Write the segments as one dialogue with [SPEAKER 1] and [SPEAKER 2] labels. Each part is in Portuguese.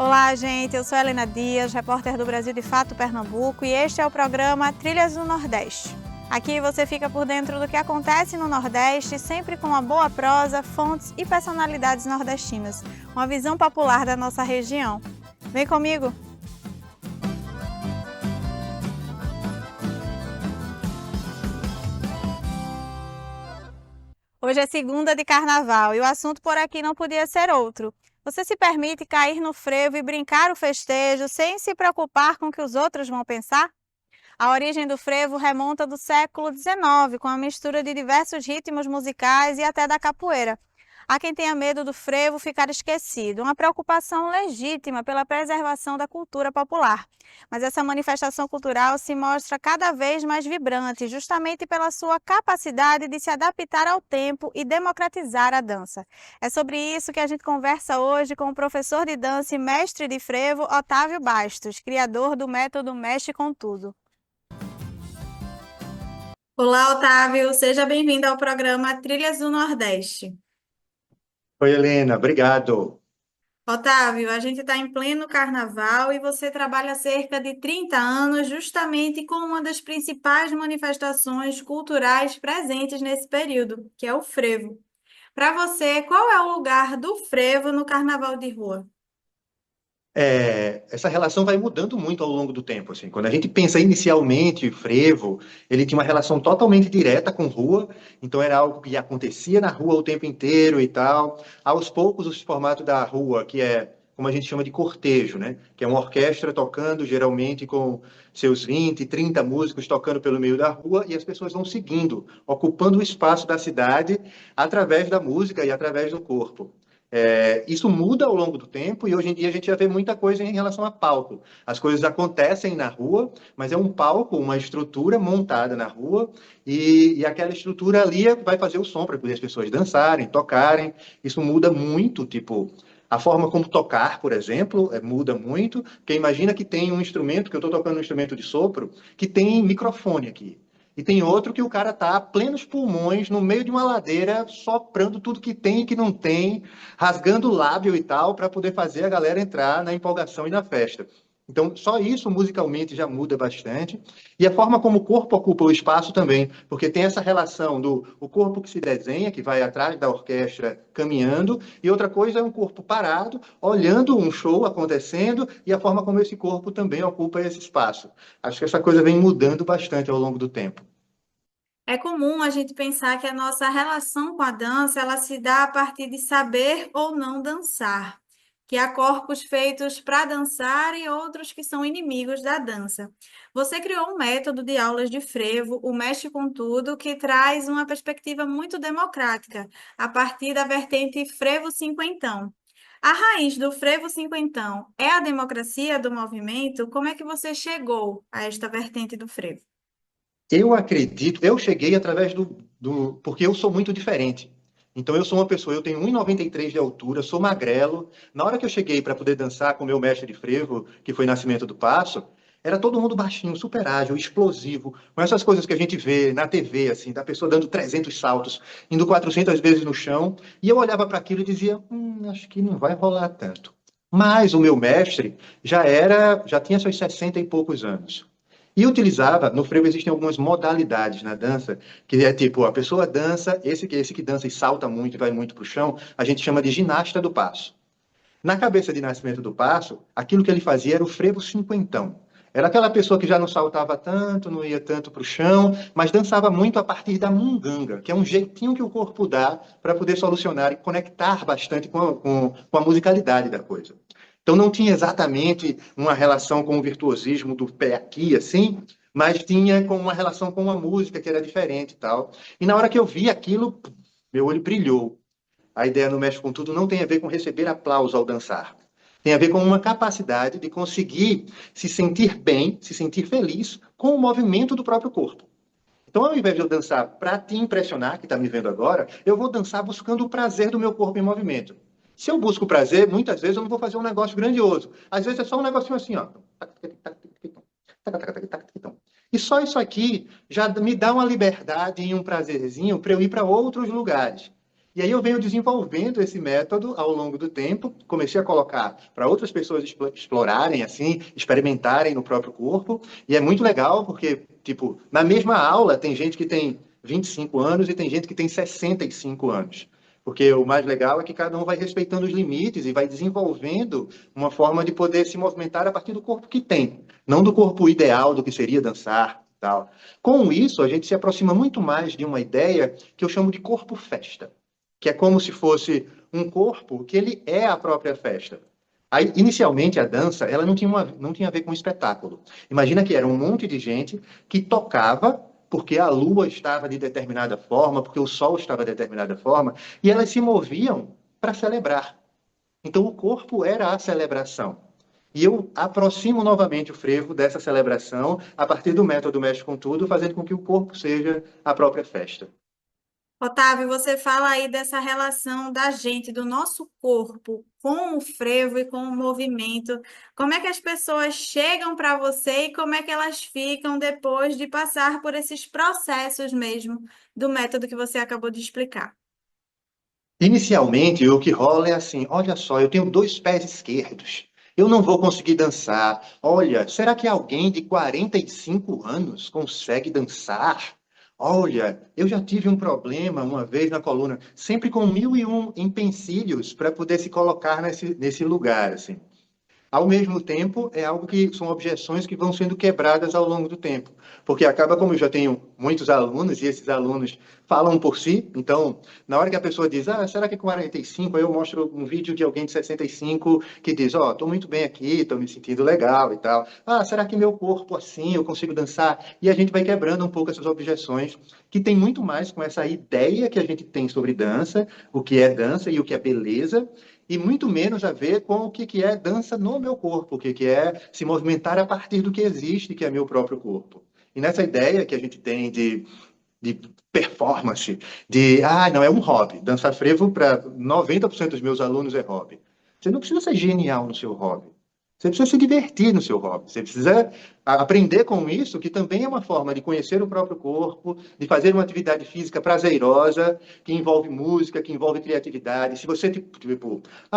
[SPEAKER 1] Olá, gente. Eu sou Helena Dias, repórter do Brasil de Fato Pernambuco, e este é o programa Trilhas do Nordeste. Aqui você fica por dentro do que acontece no Nordeste, sempre com uma boa prosa, fontes e personalidades nordestinas. Uma visão popular da nossa região. Vem comigo! Hoje é segunda de carnaval e o assunto por aqui não podia ser outro. Você se permite cair no frevo e brincar o festejo sem se preocupar com o que os outros vão pensar? A origem do frevo remonta do século XIX, com a mistura de diversos ritmos musicais e até da capoeira. Há quem tenha medo do frevo ficar esquecido, uma preocupação legítima pela preservação da cultura popular. Mas essa manifestação cultural se mostra cada vez mais vibrante, justamente pela sua capacidade de se adaptar ao tempo e democratizar a dança. É sobre isso que a gente conversa hoje com o professor de dança e mestre de frevo, Otávio Bastos, criador do método Mexe com Tudo. Olá, Otávio, seja bem-vindo ao programa Trilhas do Nordeste.
[SPEAKER 2] Oi, Helena, obrigado.
[SPEAKER 1] Otávio, a gente está em pleno carnaval e você trabalha há cerca de 30 anos justamente com uma das principais manifestações culturais presentes nesse período, que é o frevo. Para você, qual é o lugar do frevo no carnaval de rua?
[SPEAKER 2] Essa relação vai mudando muito ao longo do tempo, assim. Quando a gente pensa inicialmente o frevo, ele tinha uma relação totalmente direta com rua, então era algo que acontecia na rua o tempo inteiro e tal. Aos poucos, o formato da rua, que é como a gente chama de cortejo, né? Que é uma orquestra tocando, geralmente com seus 20, 30 músicos tocando pelo meio da rua, e as pessoas vão seguindo, ocupando o espaço da cidade através da música e através do corpo. Isso muda ao longo do tempo e hoje em dia a gente já vê muita coisa em relação a palco. As coisas acontecem na rua, mas é um palco, uma estrutura montada na rua e aquela estrutura ali vai fazer o som para poder as pessoas dançarem, tocarem. Isso muda muito, tipo, a forma como tocar, por exemplo, muda muito, porque imagina que tem um instrumento, que eu estou tocando um instrumento de sopro, que tem microfone aqui. E tem outro que o cara tá a plenos pulmões, no meio de uma ladeira, soprando tudo que tem e que não tem, rasgando o lábio e tal, para poder fazer a galera entrar na empolgação e na festa. Então, só isso musicalmente já muda bastante. E a forma como o corpo ocupa o espaço também, porque tem essa relação do o corpo que se desenha, que vai atrás da orquestra caminhando, e outra coisa é um corpo parado, olhando um show acontecendo, e a forma como esse corpo também ocupa esse espaço. Acho que essa coisa vem mudando bastante ao longo do tempo.
[SPEAKER 1] É comum a gente pensar que a nossa relação com a dança, ela se dá a partir de saber ou não dançar, que há corpos feitos para dançar e outros que são inimigos da dança. Você criou um método de aulas de frevo, o Mexe com Tudo, que traz uma perspectiva muito democrática, a partir da vertente frevo cinquentão. A raiz do frevo cinquentão é a democracia do movimento? Como é que você chegou a esta vertente do frevo?
[SPEAKER 2] Eu acredito, eu cheguei através porque eu sou muito diferente. Então eu sou uma pessoa, eu tenho 1,93 de altura, sou magrelo. Na hora que eu cheguei para poder dançar com o meu mestre de frevo, que foi Nascimento do Passo, era todo mundo baixinho, super ágil, explosivo, com essas coisas que a gente vê na TV, assim, da pessoa dando 300 saltos, indo 400 vezes no chão, e eu olhava para aquilo e dizia, acho que não vai rolar tanto. Mas o meu mestre já tinha seus 60 e poucos anos. E utilizava, no frevo existem algumas modalidades na dança, que é tipo, a pessoa dança, esse que dança e salta muito e vai muito para o chão, a gente chama de ginasta do passo. Na cabeça de Nascimento do Passo, aquilo que ele fazia era o frevo cinquentão. Era aquela pessoa que já não saltava tanto, não ia tanto para o chão, mas dançava muito a partir da munganga, que é um jeitinho que o corpo dá para poder solucionar e conectar bastante com a musicalidade da coisa. Então não tinha exatamente uma relação com o virtuosismo do pé aqui, assim, mas tinha com uma relação com a música que era diferente e tal. E na hora que eu vi aquilo, meu olho brilhou. A ideia no Mexe com Tudo não tem a ver com receber aplauso ao dançar. Tem a ver com uma capacidade de conseguir se sentir bem, se sentir feliz com o movimento do próprio corpo. Então, ao invés de eu dançar para te impressionar, que está me vendo agora, eu vou dançar buscando o prazer do meu corpo em movimento. Se eu busco prazer, muitas vezes eu não vou fazer um negócio grandioso. Às vezes é só um negocinho assim, ó. E só isso aqui já me dá uma liberdade e um prazerzinho para eu ir para outros lugares. E aí eu venho desenvolvendo esse método ao longo do tempo, comecei a colocar para outras pessoas explorarem, assim, experimentarem no próprio corpo, e é muito legal porque, tipo, na mesma aula tem gente que tem 25 anos e tem gente que tem 65 anos. Porque o mais legal é que cada um vai respeitando os limites e vai desenvolvendo uma forma de poder se movimentar a partir do corpo que tem, não do corpo ideal do que seria dançar, tal. Com isso, a gente se aproxima muito mais de uma ideia que eu chamo de corpo festa, que é como se fosse um corpo que ele é a própria festa. Aí, inicialmente, a dança, ela não tinha a ver com espetáculo. Imagina que era um monte de gente que tocava porque a lua estava de determinada forma, porque o sol estava de determinada forma, e elas se moviam para celebrar. Então, o corpo era a celebração. E eu aproximo novamente o frevo dessa celebração a partir do método Mexe com Tudo, fazendo com que o corpo seja a própria festa.
[SPEAKER 1] Otávio, você fala aí dessa relação da gente, do nosso corpo com o frevo e com o movimento. Como é que as pessoas chegam para você e como é que elas ficam depois de passar por esses processos mesmo do método que você acabou de explicar?
[SPEAKER 2] Inicialmente, o que rola é assim: olha só, eu tenho dois pés esquerdos. Eu não vou conseguir dançar. Olha, será que alguém de 45 anos consegue dançar? Olha, eu já tive um problema uma vez na coluna, sempre com mil e um empecilhos para poder se colocar nesse lugar, assim. Ao mesmo tempo, é algo que são objeções que vão sendo quebradas ao longo do tempo, porque acaba como eu já tenho muitos alunos e esses alunos falam por si, então, na hora que a pessoa diz, será que é 45? Aí eu mostro um vídeo de alguém de 65 que diz, estou muito bem aqui, estou me sentindo legal e tal. Será que meu corpo assim, eu consigo dançar? E a gente vai quebrando um pouco essas objeções, que tem muito mais com essa ideia que a gente tem sobre dança, o que é dança e o que é beleza, e muito menos a ver com o que é dança no meu corpo, o que é se movimentar a partir do que existe, que é meu próprio corpo. E nessa ideia que a gente tem de performance, não, é um hobby. Dançar frevo para 90% dos meus alunos é hobby. Você não precisa ser genial no seu hobby. Você precisa se divertir no seu hobby. Você precisa aprender com isso, que também é uma forma de conhecer o próprio corpo, de fazer uma atividade física prazerosa, que envolve música, que envolve criatividade. Se você,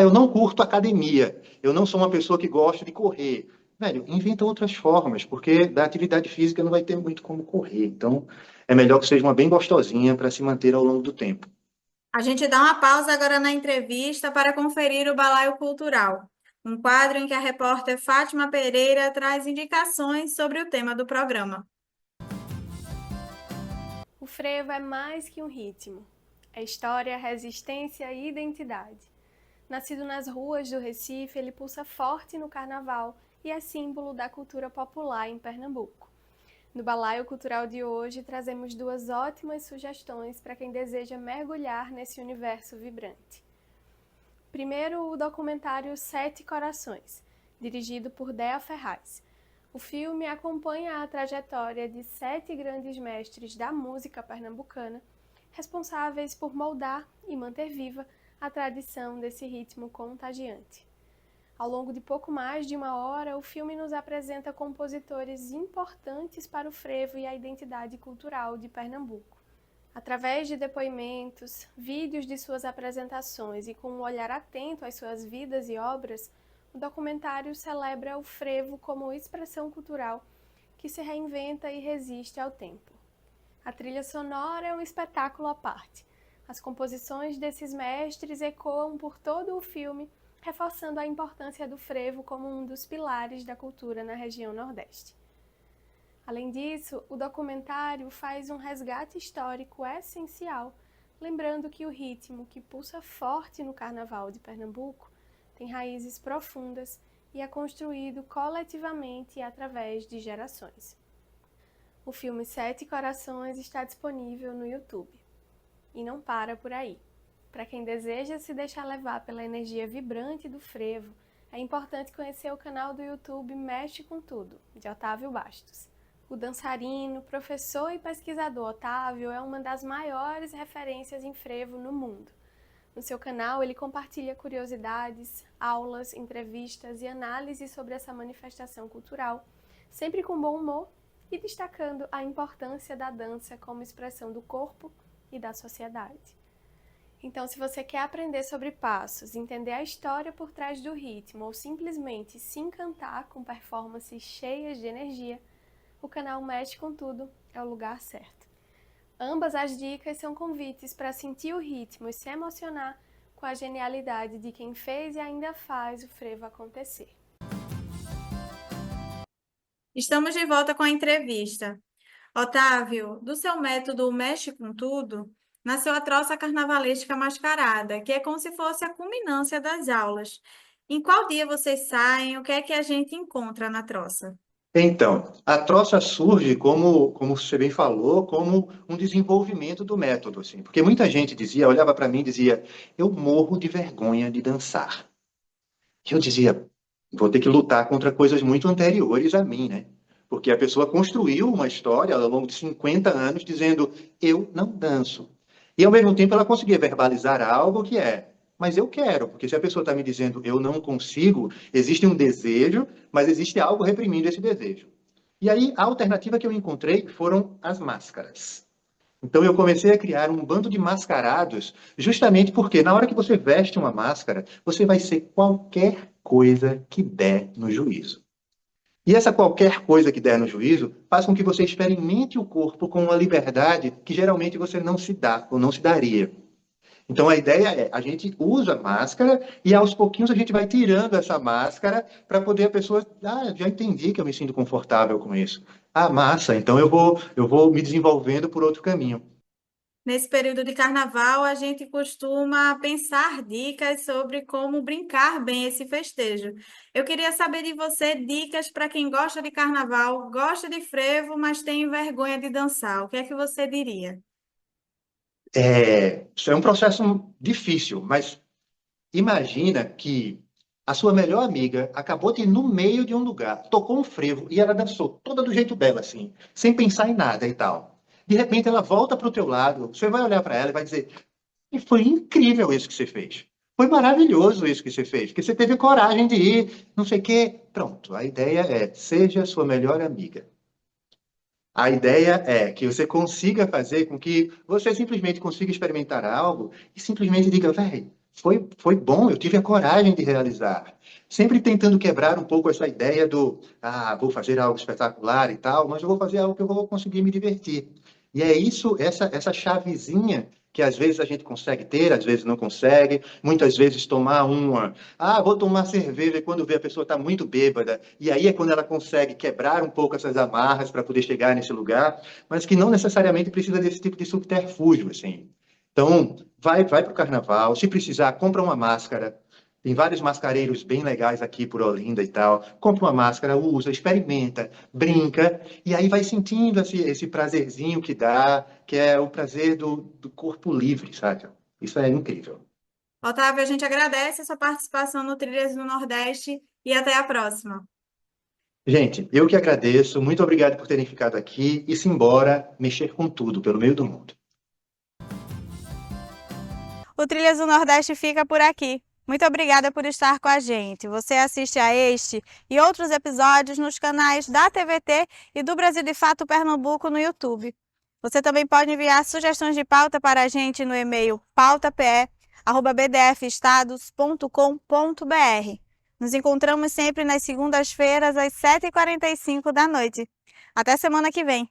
[SPEAKER 2] eu não curto academia, eu não sou uma pessoa que gosta de correr. Velho, inventa outras formas, porque da atividade física não vai ter muito como correr. Então, é melhor que seja uma bem gostosinha para se manter ao longo do tempo.
[SPEAKER 1] A gente dá uma pausa agora na entrevista para conferir o Balaio Cultural, um quadro em que a repórter Fátima Pereira traz indicações sobre o tema do programa.
[SPEAKER 3] O frevo é mais que um ritmo. É história, resistência e identidade. Nascido nas ruas do Recife, ele pulsa forte no carnaval e é símbolo da cultura popular em Pernambuco. No Balaio Cultural de hoje, trazemos duas ótimas sugestões para quem deseja mergulhar nesse universo vibrante. Primeiro, o documentário Sete Corações, dirigido por Dea Ferraz. O filme acompanha a trajetória de 7 grandes mestres da música pernambucana, responsáveis por moldar e manter viva a tradição desse ritmo contagiante. Ao longo de pouco mais de 1 hora, o filme nos apresenta compositores importantes para o frevo e a identidade cultural de Pernambuco. Através de depoimentos, vídeos de suas apresentações e com um olhar atento às suas vidas e obras, o documentário celebra o frevo como expressão cultural que se reinventa e resiste ao tempo. A trilha sonora é um espetáculo à parte. As composições desses mestres ecoam por todo o filme, reforçando a importância do frevo como um dos pilares da cultura na região Nordeste. Além disso, o documentário faz um resgate histórico essencial, lembrando que o ritmo que pulsa forte no Carnaval de Pernambuco tem raízes profundas e é construído coletivamente através de gerações. O filme Sete Corações está disponível no YouTube. E não para por aí. Para quem deseja se deixar levar pela energia vibrante do frevo, é importante conhecer o canal do YouTube Mexe com Tudo, de Otávio Bastos. O dançarino, professor e pesquisador Otávio é uma das maiores referências em frevo no mundo. No seu canal, ele compartilha curiosidades, aulas, entrevistas e análises sobre essa manifestação cultural, sempre com bom humor e destacando a importância da dança como expressão do corpo e da sociedade. Então, se você quer aprender sobre passos, entender a história por trás do ritmo ou simplesmente se encantar com performances cheias de energia, o canal Mexe com Tudo é o lugar certo. Ambas as dicas são convites para sentir o ritmo e se emocionar com a genialidade de quem fez e ainda faz o frevo acontecer.
[SPEAKER 1] Estamos de volta com a entrevista. Otávio, do seu método Mexe com Tudo, nasceu a troça carnavalesca mascarada, que é como se fosse a culminância das aulas. Em qual dia vocês saem? O que é que a gente encontra na troça?
[SPEAKER 2] Então, a troça surge, como você bem falou, como um desenvolvimento do método, assim, porque muita gente dizia, olhava para mim e dizia, eu morro de vergonha de dançar. E eu dizia, vou ter que lutar contra coisas muito anteriores a mim, né? Porque a pessoa construiu uma história ao longo de 50 anos dizendo, eu não danço. E ao mesmo tempo ela conseguia verbalizar algo que é, mas eu quero, porque se a pessoa está me dizendo eu não consigo, existe um desejo, mas existe algo reprimindo esse desejo. E aí a alternativa que eu encontrei foram as máscaras. Então eu comecei a criar um bando de mascarados, justamente porque na hora que você veste uma máscara, você vai ser qualquer coisa que der no juízo. E essa qualquer coisa que der no juízo faz com que você experimente o corpo com uma liberdade que geralmente você não se dá ou não se daria. Então a ideia é, a gente usa a máscara e aos pouquinhos a gente vai tirando essa máscara para poder a pessoa, já entendi que eu me sinto confortável com isso. Ah, massa, então eu vou me desenvolvendo por outro caminho.
[SPEAKER 1] Nesse período de carnaval, a gente costuma pensar dicas sobre como brincar bem esse festejo. Eu queria saber de você dicas para quem gosta de carnaval, gosta de frevo, mas tem vergonha de dançar. O que é que você diria?
[SPEAKER 2] Isso é um processo difícil, mas imagina que a sua melhor amiga acabou de ir no meio de um lugar, tocou um frevo e ela dançou toda do jeito dela, assim, sem pensar em nada e tal. De repente ela volta para o teu lado, você vai olhar para ela e vai dizer: e foi incrível isso que você fez. Foi maravilhoso isso que você fez, porque você teve coragem de ir, não sei o quê. Pronto, a ideia é, seja a sua melhor amiga. A ideia é que você consiga fazer com que você simplesmente consiga experimentar algo e simplesmente diga, velho, foi bom, eu tive a coragem de realizar. Sempre tentando quebrar um pouco essa ideia do, vou fazer algo espetacular e tal, mas eu vou fazer algo que eu vou conseguir me divertir. E é isso, essa chavezinha que às vezes a gente consegue ter, às vezes não consegue, muitas vezes tomar uma, vou tomar cerveja e quando vê a pessoa está muito bêbada, e aí é quando ela consegue quebrar um pouco essas amarras para poder chegar nesse lugar, mas que não necessariamente precisa desse tipo de subterfúgio, assim. Então, vai para o carnaval, se precisar, compra uma máscara, tem vários mascareiros bem legais aqui por Olinda e tal. Compra uma máscara, usa, experimenta, brinca, e aí vai sentindo esse prazerzinho que dá, que é o prazer do corpo livre, sabe? Isso é incrível.
[SPEAKER 1] Otávio, a gente agradece a sua participação no Trilhas do Nordeste e até a próxima.
[SPEAKER 2] Gente, eu que agradeço. Muito obrigado por terem ficado aqui e simbora mexer com tudo pelo meio do mundo.
[SPEAKER 1] O Trilhas do Nordeste fica por aqui. Muito obrigada por estar com a gente. Você assiste a este e outros episódios nos canais da TVT e do Brasil de Fato Pernambuco no YouTube. Você também pode enviar sugestões de pauta para a gente no e-mail pautape@bdfestados.com.br. Nos encontramos sempre nas segundas-feiras às 7h45 da noite. Até semana que vem!